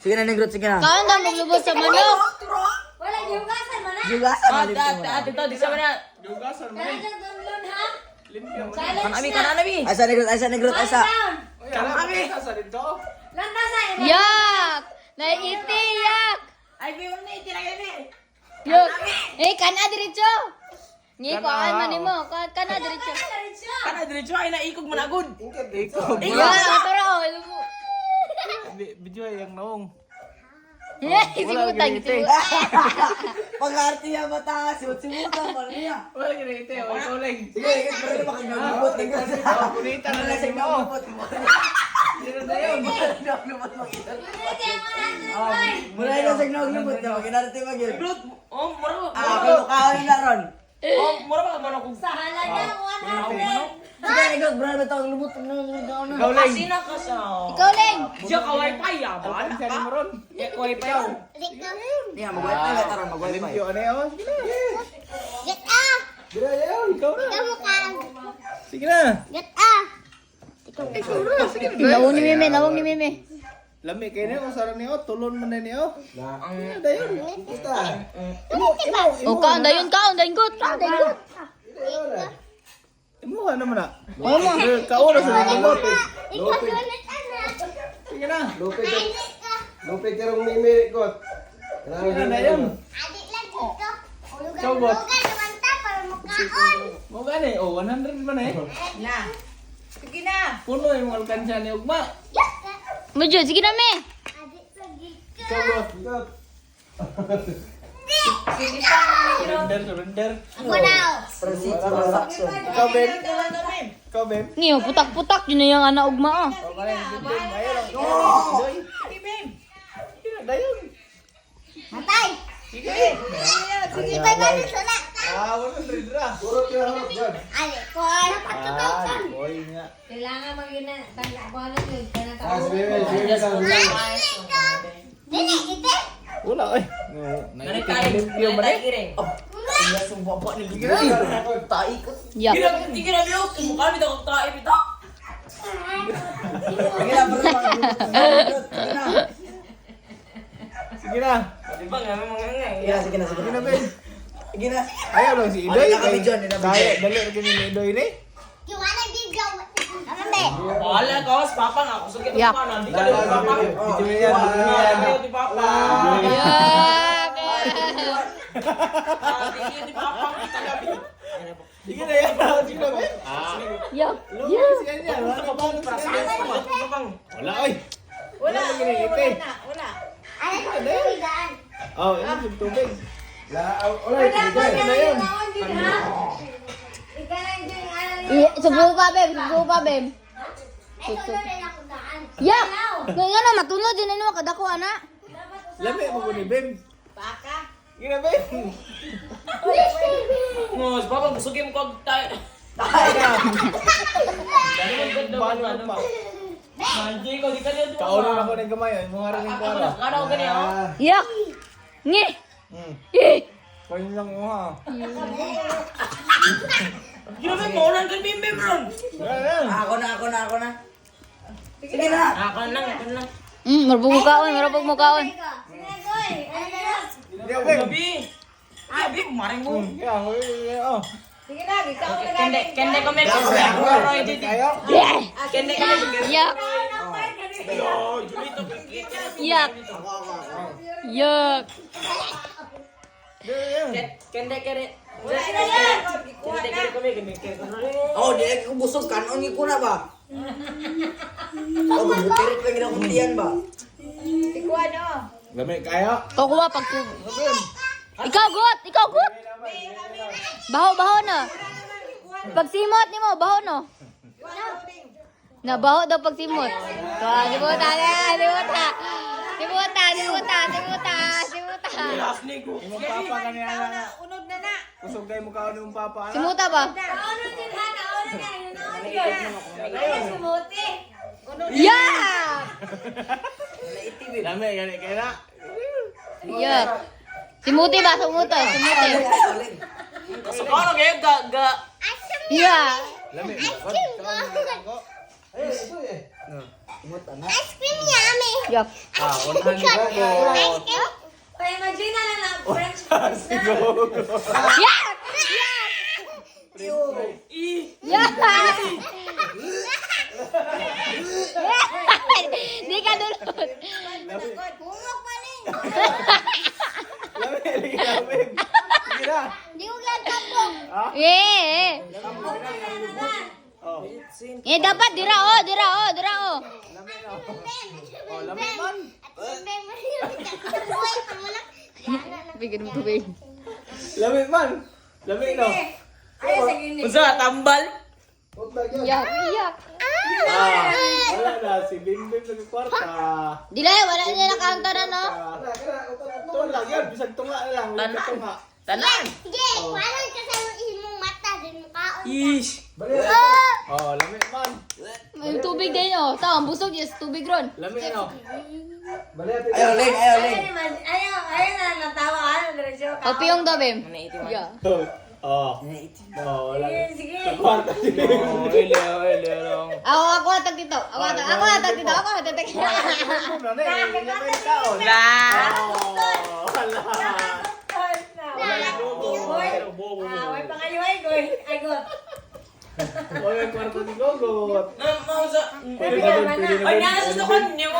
Sige na, negrot, sige na. Kaon daw maglubos sa manok. Wala yugasan man na. Jugasan. Ate to, di sa mana. Yugasan mo. Kaya dyan doon ha. Limpyo mo. Kanami. Asa, negrot, asa. Kanami. Sa dito. Lantasan. Yak! Naiti, yak! Ay, biyo na itiragay ni. Yak! Kana diretso! Ngi, kuhaan man nimo. Kana diretso. Kana diretso ay naikog man agud. Ikog. Yak! Tara, Video yang naong. Simutan, gitu. Pag-arte yan mata, simut-simutan, niya. Wala ginite. Wala uling. Sige, pero na makagagabot, negrot. Kunita na lang Sa sa mo. Sino na yun? Mula yun sa gnawag-lubot na maginarte magil. Brut, oh, mura ba? Kalukawan na ron. Oh, mura ba man ako? Sa halaga 100. Sige, negrot, bro, may tawag lumot. Ikaw lang. Sina ka sa. Ikaw, Leng! Diya ka wifi ya ba? Ano ka mo ron? Ya ka wifi ya. Hindi, mag-wifi ka taron, mag-wifi. Limpyo ano yun? Get ah! Sige na, yaw. Ikaw na. Kamu kan. Sige na. Get ah! Ikaw na. Sige na. Lawong ni Meme. Lami kayo niyo. Sarang niyo. Tulon mo na niyo. Ang dayon. Kita. O, kaon, dayon, gut. Imo ka naman na. O, mo. Kauna sa mga lopit. Ikaw ulit anak. Sige na. Lupit ka rong mimi, kot. Sige na, dayon. Adik lang dito. Cowboy. Ulugan naman ta para mukhaon. Mo gani. Oh, 100 man eh. Na. Sige na. Puno yung mga alkansya ni Ugma. Medyo, sige na, Me. Adik lagi ka. Ikaw, boss. Ikaw. Surrender. Ako now. Proceed sa transaction. Ikaw, Ben. Ikaw, Ben. Niyo, putak-putak. Yun na yung anak ugma, oh. Oh, kaya yung Ben. Ayaw lang. Doy. Sige na, dayon. Matay. Sige. Sige, bye-bye na. Ah, 100 ra. Puro kaya harap dyan. Adik ko. Napatutok ka. Boy nga. Kailangan mag-ina. Tanda ko na yun. Ah, si Mimi, sige sa Dili, ite. Wala, ay. Nalimpyo mo na eh. Iya, sumpah po ni Gigi. Tai ko. Yak. Sige na biyo. Mukha mi daw tae bitaw. Sige na, bro, mag-negrot. Sige na. Sige na. Di ba nga mga ngay. Sige na, sige Sige na. na, Ben. Sige na. Ayaw lang si Idoy. Wala kami dyan, hindi na Kaya, bigyan. dali rin ni Idoy ni. Kiwana biglaw. Ano be? Wala ka was papa nga. Kusog kita Yak. pa na. Di ka daw papa. Video yan. Di papa. Yak. Di di papa. Kita gabi. Sige na yan. Sige na, Ben. Yak. Lumabas yan yan. Wala ka ba? Wala, oy. Wala. Wala. Ano ko bigaan? Oh, yan yung tubig. Alright, sige. na yun. Subuho pa, Bem. Yak. Nga na, matulog din na kadako, ana. Lami mo ko ni Ben. Sige na, Ben. Ngos, papa kusugin ko tayo. Paano pa? Manji ko di ka niya. Kaunan ako ng gamay. Ay, mga rin ko ano. Kada ko gani ako. Yak. Ngi. Kayo lang mo ha. Grabe mo lang kan bimbe bro. Yan. Ako na. Sige na. Ako lang. Marupog mo kaon. Sige, goy. Hindi ako, Ben. Gabi. Gabi maring mo. Kaya, oh. Kende ko me ko. Roy di. Kayo? Kende ko me. Yak. Yak. Yak. Kende kere. Kende kere ko me kende. Oh, di ko busog kanon ni kuna ba? Oh, butirit pa gina kulian ba? Lami, kayo? Kukuha pag Ikaw gut. Baho na. Pagsimot ni mo, baho no. Nabaho daw pagsimot. Simuta. Last ni ko. Yung papa kanina na. Unod na na. Kusog kayo mukha ni yung papa. Ano? Simuta ba? Yak! Lami, gani kayo na. Yak. Simuti ba? Simuti. So ano kayo ga Yak. Lami. Ice cream mo. Ay, ito eh. Imot na. Ice cream yan. Yak. Unahan ni Gogot. Kaya imagine na lang French fries na. Yak! Yak! Di ka dulot. Bumok pa rin. Lamig. Sige na. Di ko yan tapong. Eh. Eh dapat dira oh. Lamig man. Bigyan mo tubig. Lamig man. Lamig no. Ay, sa gini. Unsa tambal? Yak. Wala na. Si Bimbim nagkwarta. Dilay, wala niya nakanta na no. Tunga lang yan. Bisag tunga na lang. Wala ka tunga. Tanan. Sige, walang kasama imong mata din mo kaon. Ish. Lamig man. May tubig din oh. Tawang busog yes, tubig ron. Lamig no. Ayaw, Ling. Ayaw na lang tawa. Ano, diretso. O piyong daw, Bem. Naitiwan. Yeah. Wala. Sige. Kwarta. Ako hatag dito. Ako hatag dito. La. Away pa kayo ay goy. Ay got. Kwarta ni Gogot. Mausa. Pwede na dun. Ay, nasa ko. Yung